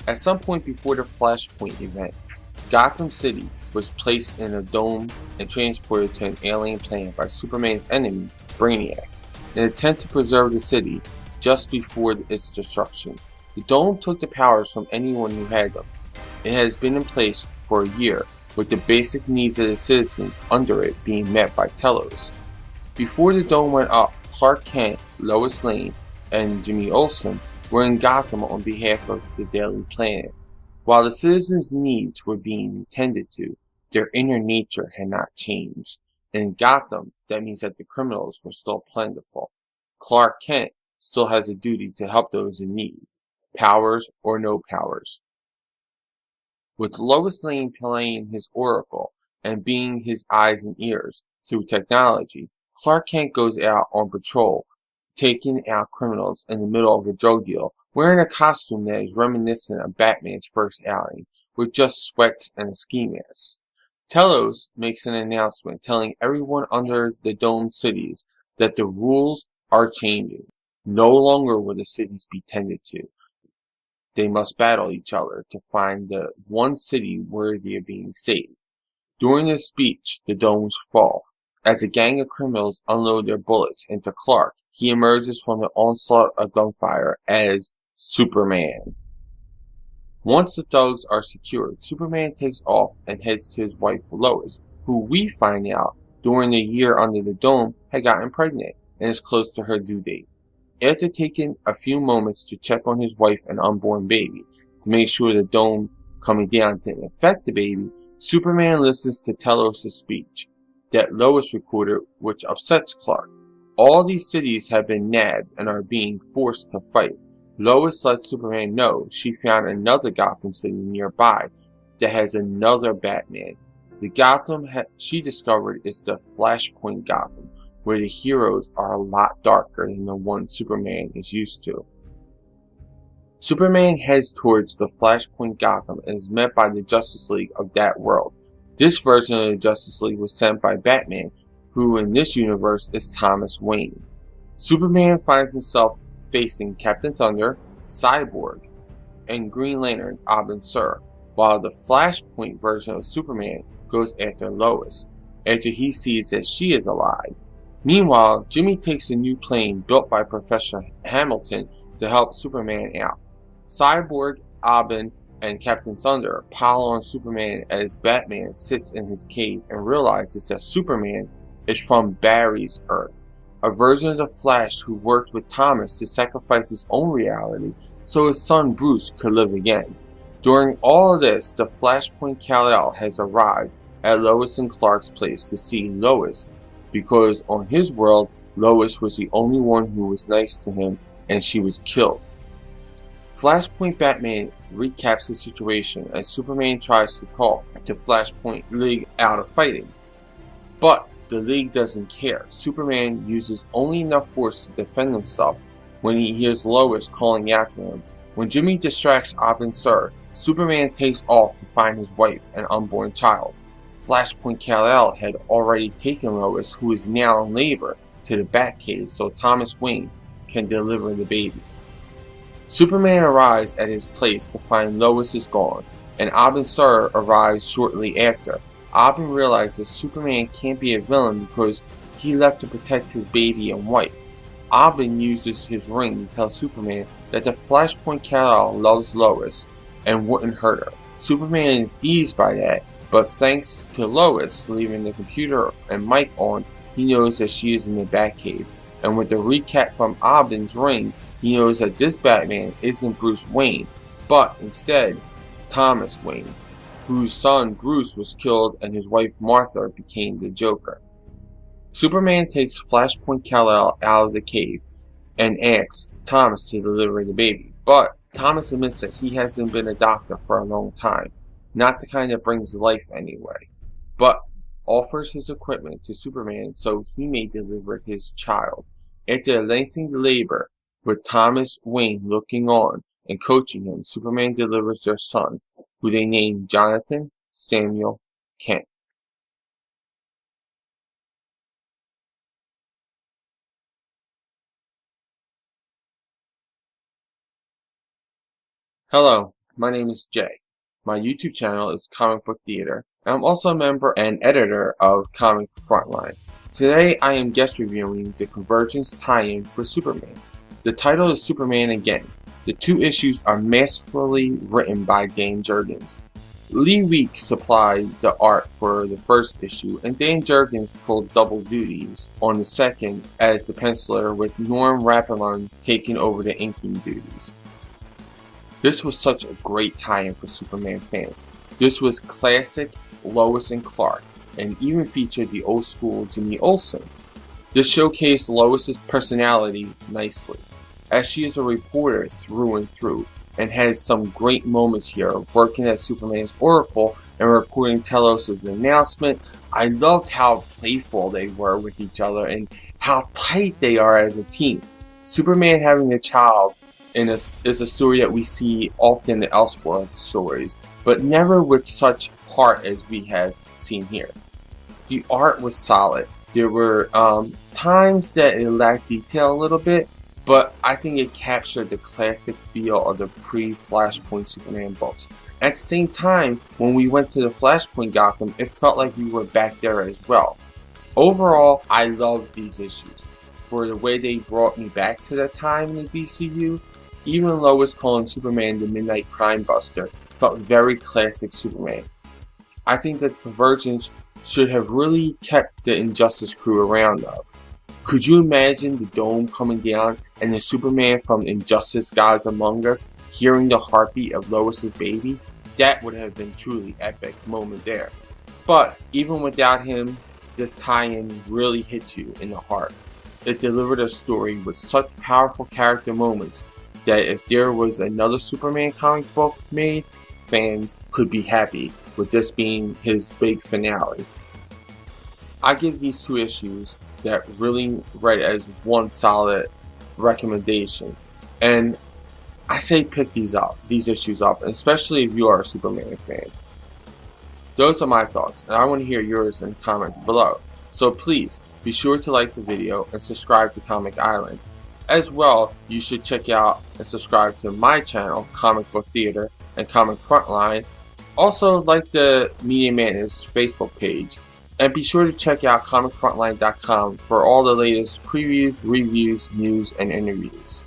At some point before the Flashpoint event, Gotham City was placed in a dome and transported to an alien planet by Superman's enemy, Brainiac, in an attempt to preserve the city just before its destruction. The dome took the powers from anyone who had them. It has been in place for a year, with the basic needs of the citizens under it being met by Telos. Before the dome went up, Clark Kent, Lois Lane, and Jimmy Olsen were in Gotham on behalf of the Daily Planet. While the citizens' needs were being tended to, their inner nature had not changed. And in Gotham, that means that the criminals were still plentiful. Clark Kent still has a duty to help those in need, powers or no powers. With Lois Lane playing his oracle and being his eyes and ears through technology, Clark Kent goes out on patrol, taking out criminals in the middle of a drug deal, wearing a costume that is reminiscent of Batman's first outing, with just sweats and a ski mask. Telos makes an announcement telling everyone under the domed cities that the rules are changing. No longer will the cities be tended to. They must battle each other to find the one city worthy of being saved. During this speech, the domes fall. As a gang of criminals unload their bullets into Clark, he emerges from the onslaught of gunfire as Superman. Once the thugs are secured, Superman takes off and heads to his wife Lois, who we find out during the year under the dome had gotten pregnant and is close to her due date. After taking a few moments to check on his wife and unborn baby to make sure the dome coming down didn't affect the baby, Superman listens to Telos' speech that Lois recorded, which upsets Clark. All these cities have been nabbed and are being forced to fight. Lois lets Superman know she found another Gotham City nearby that has another Batman. The Gotham she discovered is the Flashpoint Gotham, where the heroes are a lot darker than the one Superman is used to. Superman heads towards the Flashpoint Gotham and is met by the Justice League of that world. This version of the Justice League was sent by Batman, who in this universe is Thomas Wayne. Superman finds himself facing Captain Thunder, Cyborg, and Green Lantern Abin Sur, while the Flashpoint version of Superman goes after Lois, after he sees that she is alive. Meanwhile, Jimmy takes a new plane built by Professor Hamilton to help Superman out. Cyborg, Abin, and Captain Thunder pile on Superman as Batman sits in his cave and realizes that Superman is from Barry's Earth, a version of the Flash who worked with Thomas to sacrifice his own reality so his son Bruce could live again. During all of this, the Flashpoint Kal-El has arrived at Lois and Clark's place to see Lois, because on his world, Lois was the only one who was nice to him and she was killed. Flashpoint Batman recaps the situation as Superman tries to call the Flashpoint League out of fighting. But the League doesn't care. Superman uses only enough force to defend himself when he hears Lois calling out to him. When Jimmy distracts Abin Sur, Superman takes off to find his wife and unborn child. Flashpoint Kal-El had already taken Lois, who is now in labor, to the Batcave so Thomas Wayne can deliver the baby. Superman arrives at his place to find Lois is gone, and Abin Sur arrives shortly after. Abin realizes Superman can't be a villain because he left to protect his baby and wife. Abin uses his ring to tell Superman that the Flashpoint Kal-El loves Lois and wouldn't hurt her. Superman is eased by that, but thanks to Lois leaving the computer and mic on, he knows that she is in the Batcave. And with the recap from Abin's ring, he knows that this Batman isn't Bruce Wayne, but instead Thomas Wayne, whose son Bruce was killed and his wife Martha became the Joker. Superman takes Flashpoint Kal-El out of the cave and asks Thomas to deliver the baby, but Thomas admits that he hasn't been a doctor for a long time, not the kind that brings life anyway, but offers his equipment to Superman so he may deliver his child. After a lengthy labor, with Thomas Wayne looking on and coaching him, Superman delivers their son, who they name Jonathan Samuel Kent. Hello, My name is Jay. My YouTube channel is Comic Book Theater, and I'm also a member and editor of ComicFrontline. Today I am guest reviewing the Convergence tie-in for Superman. The title is Superman Again. The two issues are masterfully written by Dan Jurgens. Lee Weeks supplied the art for the first issue, and Dan Jurgens pulled double duties on the second as the penciler, with Norm Rapalund taking over the inking duties. This was such a great tie-in for Superman fans. This was classic Lois and Clark, and even featured the old school Jimmy Olsen. This showcased Lois's personality nicely, as she is a reporter through and through, and had some great moments here, working as Superman's Oracle and reporting Telos's announcement. I loved how playful they were with each other and how tight they are as a team. Superman having a child is a story that we see often in Elseworld stories, but never with such heart as we have seen here. The art was solid. There were times that it lacked detail a little bit, but I think it captured the classic feel of the pre-Flashpoint Superman books. At the same time, when we went to the Flashpoint Gotham, it felt like we were back there as well. Overall, I loved these issues. For the way they brought me back to that time in the DCU, even Lois calling Superman the Midnight Crime Buster felt very classic Superman. I think that Convergence should have really kept the Injustice crew around though. Could you imagine the dome coming down and the Superman from Injustice Gods Among Us hearing the heartbeat of Lois's baby? That would have been truly epic moment there. But even without him, this tie-in really hit you in the heart. It delivered a story with such powerful character moments that if there was another Superman comic book made, fans could be happy with this being his big finale. I give these two issues that really read as one solid recommendation, and I say pick these issues up, especially if you are a Superman fan. Those are my thoughts, and I want to hear yours in the comments below. So please be sure to like the video and subscribe to Comic Island. As well, you should check out and subscribe to my channel, Comic Book Theater and Comic Frontline. Also, like the Media Madness Facebook page. And be sure to check out ComicFrontline.com for all the latest previews, reviews, news, and interviews.